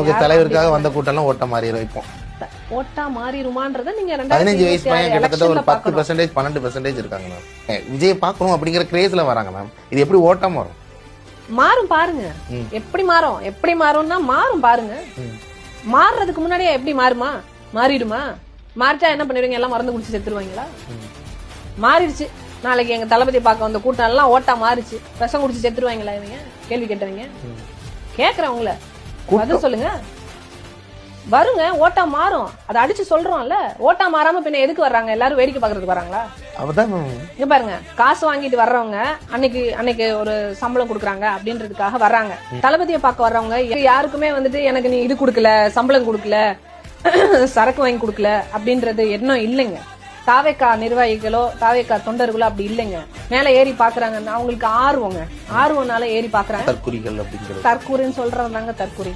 Okay, தலைவருக்காக வந்த கூட்டம் ஓட்ட மாறிடும். இப்போ ஓட்டா மாறிடுமான்றத நீங்க 15 வயசு பையன் கிட்டத்தட்ட ஒரு 10% 12% இருக்காங்க மேம். விஜய் பாக்கணும் அப்படிங்கிற கிரேஸ்ல வராங்க மேம். இது எப்படி ஓட்டா மாறும்? மாறும் பாருங்க. எப்படி மாறும்? எப்படி மாறும்னா மாறும் பாருங்க. மாறுறதுக்கு முன்னாடியே எப்படி மாறுமா? மாறிடுமா? மாறிட்டா என்ன பண்ணிடுவீங்க? எல்லாம் மறந்து குடிச்சு செத்துருவாங்களா? மாறிடுச்சு. நாளைக்கு எங்க தளபதி பார்க்க வந்த கூட்டம் எல்லாம் ஓட்டா மாறிச்சு, விஷம் குடிச்சு செத்துருவாங்களா? இவங்க கேள்வி கேட்டவங்க கேக்குறேன் உங்களை, பதில் சொல்லுங்க. வருங்க, ஓட்டா மாறும். அதை அடிச்சு சொல்றோம்ல. ஓட்டா மாறாம பின்ன எதுக்கு வர்றாங்க? எல்லாரும் வேடிக்கை பாக்குறதுக்கு வராங்களா? இங்க பாருங்க, காசு வாங்கிட்டு வர்றவங்க அன்னைக்கு ஒரு சம்பளம் கொடுக்குறாங்க அப்படின்றதுக்காக வர்றாங்க. தளபதியை பார்க்க வர்றவங்க யாருக்குமே வந்துட்டு எனக்கு நீ இது கொடுக்கல, சம்பளம் கொடுக்கல, சரக்கு வாங்கி கொடுக்கல அப்படின்றது எண்ணம் இல்லைங்க. தாவேக்கா நிர்வாகிகளோ தாவேக்கா தொண்டர்களோ அப்படி இல்லைங்க. மேல ஏறி பாக்குறாங்க, அவங்களுக்கு ஆர்வம்னால ஏறி பாக்குறாங்க. தற்குறிகள் அப்படிங்கிறது தற்கூரின்னு சொல்றதாங்க தற்கூரி.